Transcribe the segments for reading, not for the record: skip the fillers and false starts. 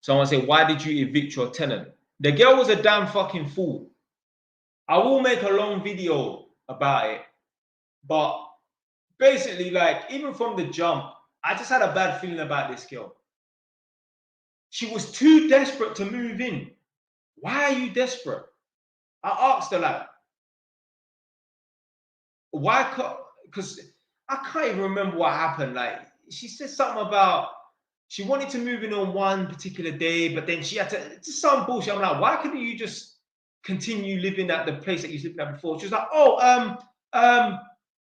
Someone say, why did you evict your tenant? The girl was a damn fucking fool. I will make a long video about it. But basically, like, even from the jump, I just had a bad feeling about this girl. She was too desperate to move in. Why are you desperate? I asked her, like, why? Because I can't even remember what happened. Like, she said something about she wanted to move in on one particular day, but then she had to, just some bullshit. I'm like, why couldn't you just continue living at the place that you lived at before? She was like, oh,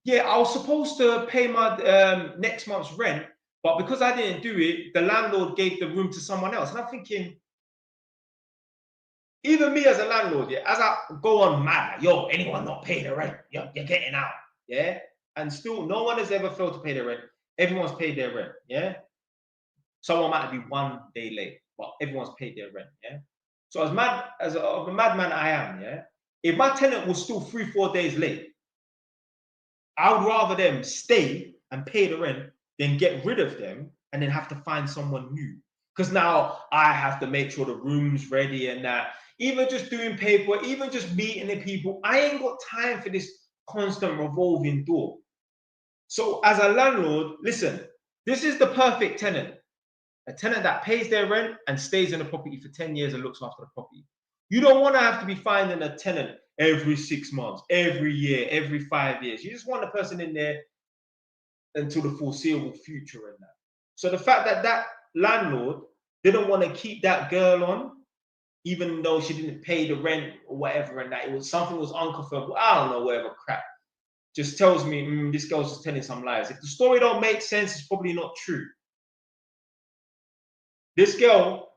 yeah, I was supposed to pay my next month's rent, but because I didn't do it, the landlord gave the room to someone else. And I'm thinking, even me as a landlord, yeah, as I go on mad, like, yo, anyone not paying the rent, you're getting out, yeah? And still, no one has ever failed to pay their rent. Everyone's paid their rent, yeah? Someone might be 1 day late, but everyone's paid their rent, yeah? So as mad as a madman I am, yeah? If my tenant was still 3-4 days late, I would rather them stay and pay the rent than get rid of them and then have to find someone new. Because now I have to make sure the room's ready and that. Even just doing paperwork, even just meeting the people, I ain't got time for this constant revolving door. So as a landlord, listen, this is the perfect tenant. A tenant that pays their rent and stays in the property for 10 years and looks after the property. You don't want to have to be finding a tenant every 6 months, every year, every 5 years. You just want the person in there until the foreseeable future and that. So the fact that that landlord didn't want to keep that girl on, even though she didn't pay the rent or whatever, and that it was something was unconfirmed, I don't know, whatever crap, just tells me this girl's just telling some lies. If the story don't make sense, it's probably not true. This girl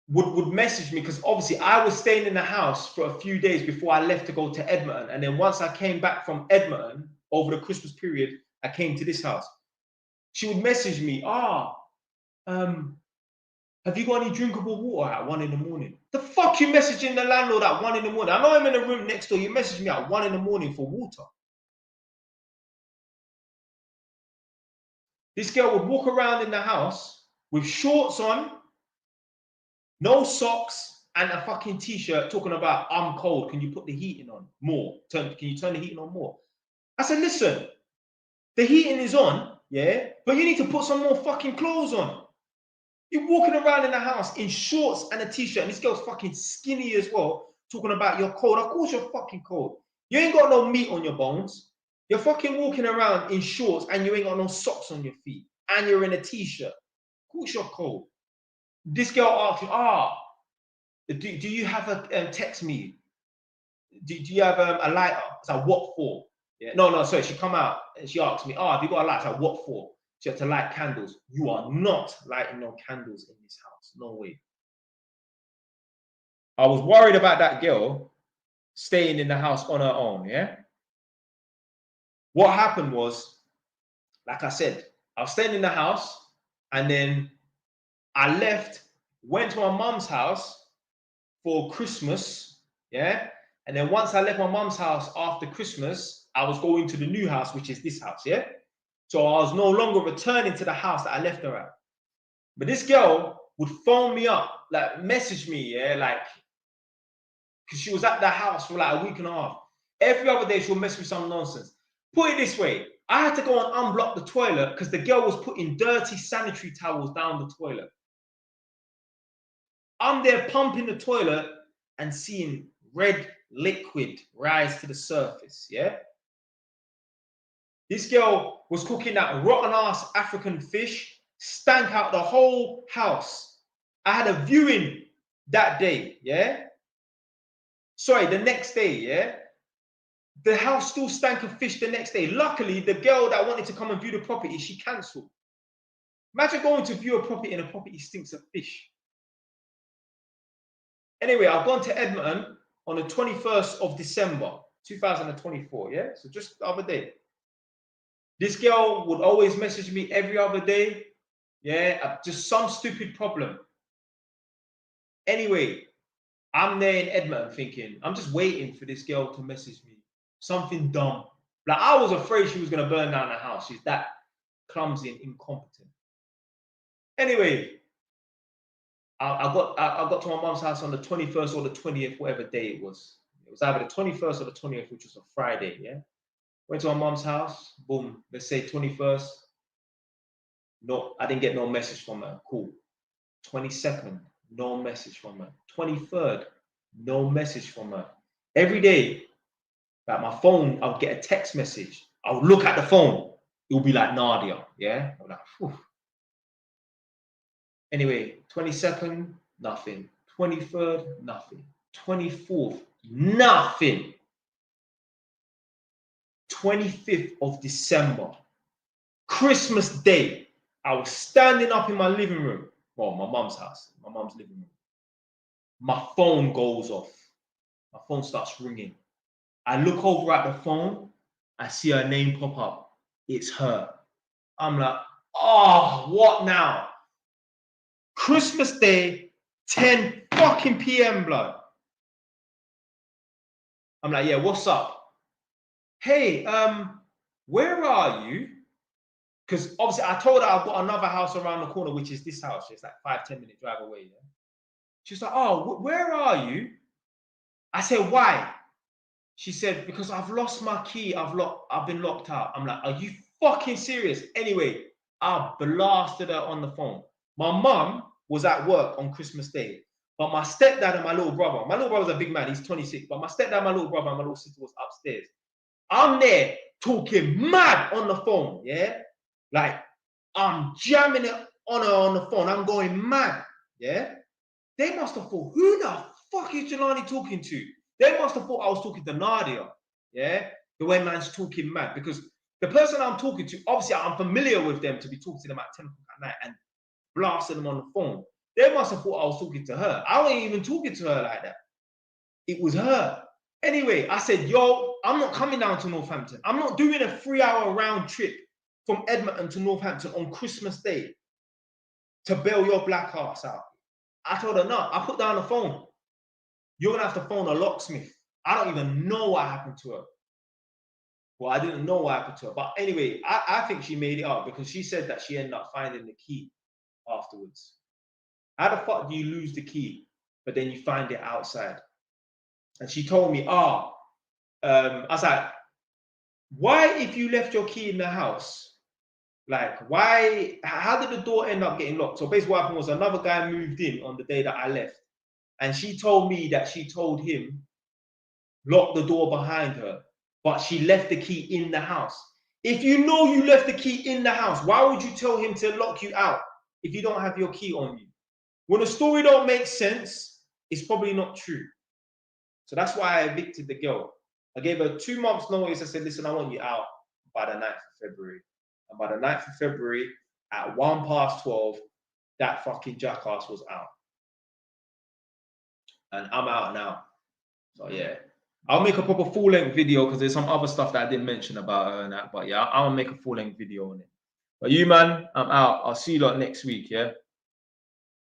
would message me because obviously I was staying in the house for a few days before I left to go to Edmonton. And then once I came back from Edmonton over the Christmas period, I came to this house. She would message me, have you got any drinkable water at 1 in the morning? The fuck you messaging the landlord at 1 in the morning? I know I'm in the room next door. You message me at 1 in the morning for water. This girl would walk around in the house with shorts on, no socks, and a fucking t-shirt talking about, I'm cold, can you put the heating on more? Can you turn the heating on more? I said, listen, the heating is on, yeah, but you need to put some more fucking clothes on. You're walking around in the house in shorts and a t-shirt, and this girl's fucking skinny as well, talking about you're cold. Of course you're fucking cold. You ain't got no meat on your bones. You're fucking walking around in shorts and you ain't got no socks on your feet, and you're in a t-shirt. Of course you're cold. This girl asked you, do you have a text me? Do you have a lighter? It's like, what for? Yeah, no, sorry. She come out and she asked me, have you got a lighter? It's like, what for? She had to light candles. You are not lighting no candles in this house. No way. I was worried about that girl staying in the house on her own, yeah? What happened was, like I said, I was staying in the house and then I left, went to my mum's house for Christmas, yeah? And then once I left my mum's house after Christmas, I was going to the new house, which is this house, yeah? So I was no longer returning to the house that I left her at. But this girl would phone me up, like message me, yeah, like, because she was at the house for like a week and a half. Every other day she'll mess with some nonsense. Put it this way, I had to go and unblock the toilet because the girl was putting dirty sanitary towels down the toilet. I'm there pumping the toilet and seeing red liquid rise to the surface, yeah? This girl was cooking that rotten ass African fish, stank out the whole house. I had a viewing that day, yeah? Sorry, the next day, yeah? The house still stank of fish the next day. Luckily, the girl that wanted to come and view the property, she cancelled. Imagine going to view a property and a property stinks of fish. Anyway, I've gone to Edmonton on the 21st of December, 2024, yeah? So just the other day. This girl would always message me every other day, yeah? Just some stupid problem. Anyway, I'm there in Edmonton thinking, I'm just waiting for this girl to message me. Something dumb. Like, I was afraid she was going to burn down the house. She's that clumsy and incompetent. Anyway, I got to my mum's house on the 21st or the 20th, whatever day it was. It was either the 21st or the 20th, which was a Friday, yeah? Went to my mum's house, boom, let's say 21st. No, I didn't get no message from her. Cool. 22nd, no message from her. 23rd, no message from her. Every day, like my phone, I'll get a text message. I'll look at the phone. It'll be like Nadia, yeah? I'm like, whew. Anyway, 22nd, nothing. 23rd, nothing. 24th, nothing. 25th of December, Christmas Day, I was standing up in my living room. Well, my mum's house, my mum's living room. My phone goes off. My phone starts ringing. I look over at the phone. I see her name pop up. It's her. I'm like, oh, what now? Christmas Day, 10 fucking p.m. blood. I'm like, yeah, what's up? Hey, where are you? Because obviously I told her I've got another house around the corner, which is this house. It's like 5-10 minute drive away. Yeah? She's like, oh, where are you? I said, why? She said, because I've lost my key. I've been locked out. I'm like, are you fucking serious? Anyway, I blasted her on the phone. My mum was at work on Christmas Day, but my stepdad and my little brother's a big man. He's 26, but my stepdad, my little brother, and my little sister was upstairs. I'm there talking mad on the phone, yeah? Like, I'm jamming it on her on the phone. I'm going mad, yeah? They must have thought, who the fuck is Jelani talking to? They must have thought I was talking to Nadia, yeah? The way man's talking mad. Because the person I'm talking to, obviously I'm familiar with them to be talking to them at 10 o'clock at night and blasting them on the phone. They must have thought I was talking to her. I wasn't even talking to her like that. It was her. Anyway, I said, yo, I'm not coming down to Northampton. I'm not doing a 3-hour round trip from Edmonton to Northampton on Christmas Day to bail your black ass out. I told her, no, I put down the phone. You're going to have to phone a locksmith. I don't even know what happened to her. Well, I didn't know what happened to her. But anyway, I think she made it up because she said that she ended up finding the key afterwards. How the fuck do you lose the key, but then you find it outside? And she told me, I was like, why if you left your key in the house? Like, why, how did the door end up getting locked? So basically what happened was another guy moved in on the day that I left. And she told me that she told him, lock the door behind her, but she left the key in the house. If you know you left the key in the house, why would you tell him to lock you out if you don't have your key on you? When a story don't make sense, it's probably not true. So that's why I evicted the girl. I gave her 2 months notice. I said, listen, I want you out by the 9th of February. And by the 9th of February, at 12:01, that fucking jackass was out. And I'm out now. So yeah. I'll make a proper full-length video because there's some other stuff that I didn't mention about her and that. But yeah, I'll make a full-length video on it. But you, man, I'm out. I'll see you lot next week, yeah?